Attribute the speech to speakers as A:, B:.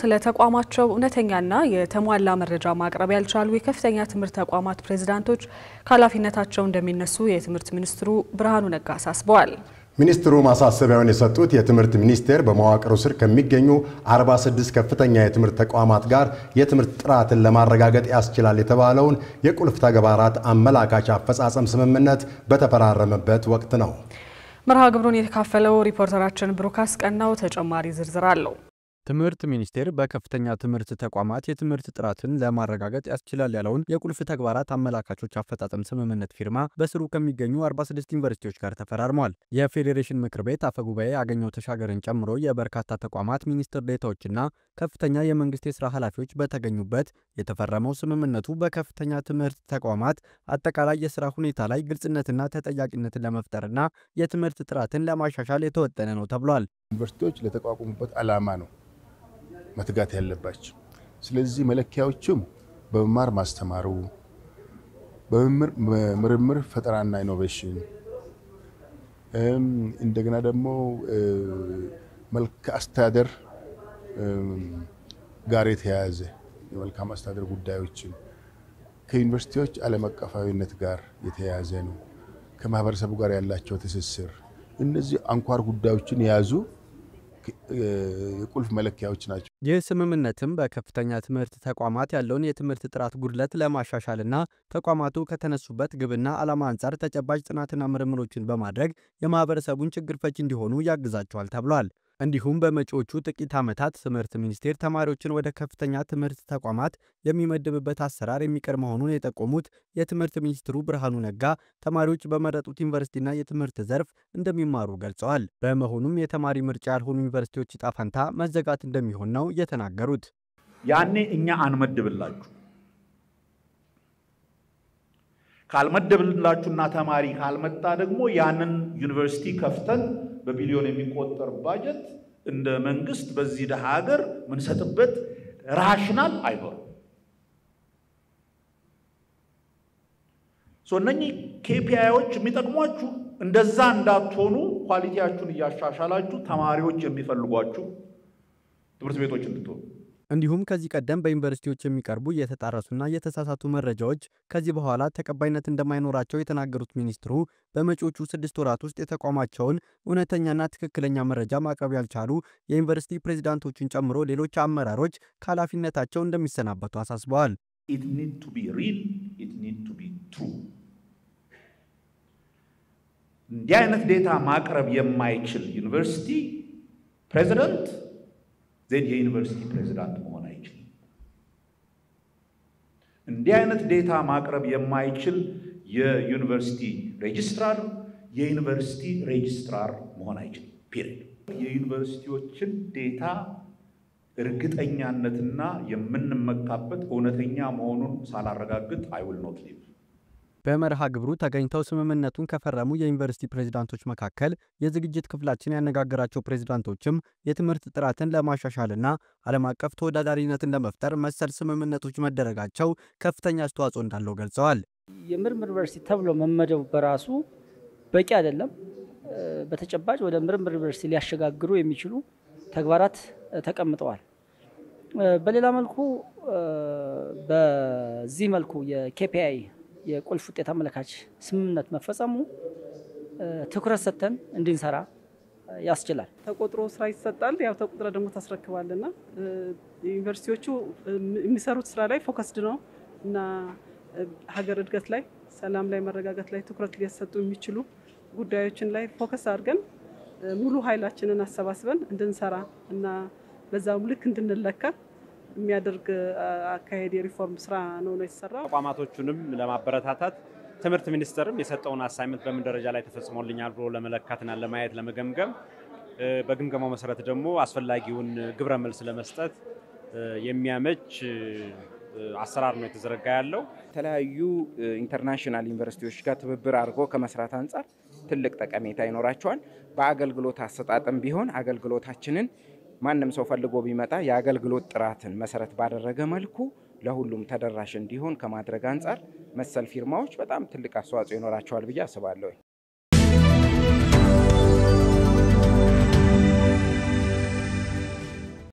A: ስለ ተቋማቸው እውነተኛና የተሟላ መረጃ ማቅረብ ያልቻሉ የከፍተኛ ትምህርት ተቋማት ፕሬዝዳንቶች ከኃላፊነታቸው እንደሚነሱ የትምህርት ሚኒስትሩ ብርሃኑ ነጋ አሳስበዋል።
B: ሚኒስትሩ ማሳሰቢያውን የሰጡት የትምህርት ሚኒስቴር በመዋቅሩ ስር ከሚገኙ 46 ከፍተኛ የትምህርት ተቋማት ጋር የትምህርት ጥራትን ለማረጋገጥ ያስችላል የተባለውን የቁልፍ ተግባራት አመላካች አፈጻጸም ስምምነት በተፈራረመበት ወቅት ነው።
A: መርሃ ግብሩን የተካፈለው ሪፖርተራችን ብሩካስ ቀናው ተጨማሪ ዝርዝር አለው።
C: ትምህርት ሚኒስቴር በከፍተኛ ትምህርት ተቋማት የትምህርት ጥራትን ለማረጋገጥ ያስችላል ያለውን የቁልፍ ተግባራት አመላካቾች አፈጻጸም ስምምነት ፊርማ በስሩ ከሚገኙ 46 ዩኒቨርሲቲዎች ጋር ተፈራርሟል። የፌዴሬሽን ምክር ቤት አፈ ጉባኤ አገኘው ተሻገርን ጨምሮ የበርካታ ተቋማት ሚኒስትር ዴኤታዎችና ከፍተኛ የመንግስት የሥራ ኃላፊዎች በተገኙበት የተፈረመው ስምምነቱ በከፍተኛ ትምህርት ተቋማት አጠቃላይ የሥራ ሁኔታ ላይ ግልጽነትና ተጠያቂነትን ለመፍጠርና የትምህርት ጥራትን ለማሻሻል የተወጠነ ነው ተብሏል።
D: ዩኒቨርሲቲዎች ለተቋቋሙበት ዓላማ ነው መትጋት ያለባቸው። ስለዚህ መለኪያዎቹም በመማር ማስተማሩ፣ በምርምር ፈጠራና ኢኖቬሽን እንደገና ደግሞ መልካም አስተዳደር ጋር የተያያዘ የመልካም አስተዳደር ጉዳዮችን ከዩኒቨርሲቲዎች ዓለም አቀፋዊነት ጋር የተያያዘ ነው። ከማህበረሰቡ ጋር ያላቸው ትስስር እነዚህ አንኳር ጉዳዮችን የያዙ የቁልፍ መለኪያዎች ናቸው።
C: ይህ ስምምነትም በከፍተኛ ትምህርት ተቋማት ያለውን የትምህርት ጥራት ጉድለት ለማሻሻልና ተቋማቱ ከተነሱበት ግብና ዓላማ አንጻር ተጨባጭ ጥናትና ምርምሮችን በማድረግ የማህበረሰቡን ችግር ፈቺ እንዲሆኑ ያግዛቸዋል ተብሏል። እንዲሁም በመጪዎቹ ጥቂት ዓመታት ትምህርት ሚኒስቴር ተማሪዎችን ወደ ከፍተኛ ትምህርት ተቋማት የሚመድብበት አሰራር የሚቀር መሆኑን የጠቆሙት የትምህርት ሚኒስትሩ ብርሃኑ ነጋ ተማሪዎች በመረጡት ዩኒቨርሲቲና የትምህርት ዘርፍ እንደሚማሩ ገልጸዋል። በመሆኑም የተማሪ ምርጫ ያልሆኑ ዩኒቨርሲቲዎች ዕጣ ፈንታ መዘጋት እንደሚሆን ነው የተናገሩት።
E: ያኔ እኛ አንመድብላችሁ ካልመደብላችሁና ተማሪ ካልመጣ ደግሞ ያንን ዩኒቨርሲቲ ከፍተን በቢሊዮን የሚቆጠር ባጀት እንደ መንግስት በዚህ ደሃ ሀገር ምንሰጥበት ራሽናል አይኖርም። እነኚህ ኬፒአይዎች የሚጠቅሟችሁ እንደዛ እንዳትሆኑ ኳሊቲያችሁን እያሻሻላችሁ ተማሪዎች የሚፈልጓችሁ ትምህርት ቤቶች እንድትሆኑ
C: እንዲሁም ከዚህ ቀደም በዩኒቨርሲቲዎች የሚቀርቡ የተጣረሱና የተሳሳቱ መረጃዎች ከዚህ በኋላ ተቀባይነት እንደማይኖራቸው የተናገሩት ሚኒስትሩ በመጪዎቹ 6 ወራት ውስጥ የተቋማቸውን እውነተኛና ትክክለኛ መረጃ ማቅረብ ያልቻሉ የዩኒቨርሲቲ ፕሬዝዳንቶችን ጨምሮ ሌሎች አመራሮች ከኃላፊነታቸው እንደሚሰናበቱ አሳስበዋል።
E: It need to be real, it need to be true. እንዲህ አይነት ዴታ ማቅረብ የማይችል ዩኒቨርሲቲ ፕሬዝዳንት የዩኒቨርሲቲ ፕሬዝዳንት መሆን አይችልም። እንዲህ አይነት ዴታ ማቅረብ የማይችል የዩኒቨርሲቲ ሬጅስትራር የዩኒቨርሲቲ ሬጅስትራር መሆን አይችልም። ፒሪድ። የዩኒቨርሲቲዎችን ዴታ እርግጠኛነትና የምንመካበት እውነተኛ መሆኑን ሳላረጋግጥ I will not leave።
C: በመርሃ ግብሩ ተገኝተው ስምምነቱን ከፈረሙ የዩኒቨርሲቲ ፕሬዝዳንቶች መካከል የዝግጅት ክፍላችን ያነጋገራቸው ፕሬዝዳንቶችም የትምህርት ጥራትን ለማሻሻልና ዓለም አቀፍ ተወዳዳሪነትን ለመፍጠር መሰል ስምምነቶች መደረጋቸው ከፍተኛ አስተዋጽኦ እንዳለው ገልጸዋል።
F: የምርምር ዩኒቨርሲቲ ተብሎ መመደቡ በራሱ በቂ አይደለም። በተጨባጭ ወደ ምርምር ዩኒቨርሲቲ ሊያሸጋግሩ የሚችሉ ተግባራት ተቀምጠዋል። በሌላ መልኩ በዚህ መልኩ የኬፒአይ የቁልፍ ውጤት አመላካች ስምምነት መፈጸሙ ትኩረት ሰጥተን እንድንሰራ ያስችላል።
G: ተቆጥሮ ስራ ይሰጣል። ያው ተቆጥሮ ደግሞ ታስረክባለና ዩኒቨርሲቲዎቹ የሚሰሩት ስራ ላይ ፎከስድ ነው እና ሀገር እድገት ላይ፣ ሰላም ላይ፣ መረጋጋት ላይ ትኩረት ሊያሰጡ የሚችሉ ጉዳዮችን ላይ ፎከስ አድርገን ሙሉ ኃይላችንን አሰባስበን እንድንሰራ እና በዛው ልክ እንድንለካ የሚያደርግ አካሄድ የሪፎርም ስራ ነው የተሰራው።
H: ተቋማቶቹንም ለማበረታታት ትምህርት ሚኒስቴርም የሰጠውን አሳይመንት በምን ደረጃ ላይ ተፈጽሞልኛል ብሎ ለመለካትና ለማየት ለመገምገም በግምገማው መሰረት ደግሞ አስፈላጊውን ግብረ መልስ ለመስጠት የሚያመች አሰራር ነው የተዘረጋ ያለው።
I: የተለያዩ ኢንተርናሽናል ዩኒቨርሲቲዎች ጋር ትብብር አድርጎ ከመስራት አንጻር ትልቅ ጠቀሜታ ይኖራቸዋል። በአገልግሎት አሰጣጥም ቢሆን አገልግሎታችንን ማንም ሰው ፈልጎ ቢመጣ የአገልግሎት ጥራትን መሰረት ባደረገ መልኩ ለሁሉም ተደራሽ እንዲሆን ከማድረግ አንጻር መሰል ፊርማዎች በጣም ትልቅ አስተዋጽኦ ይኖራቸዋል ብዬ አስባለሁ።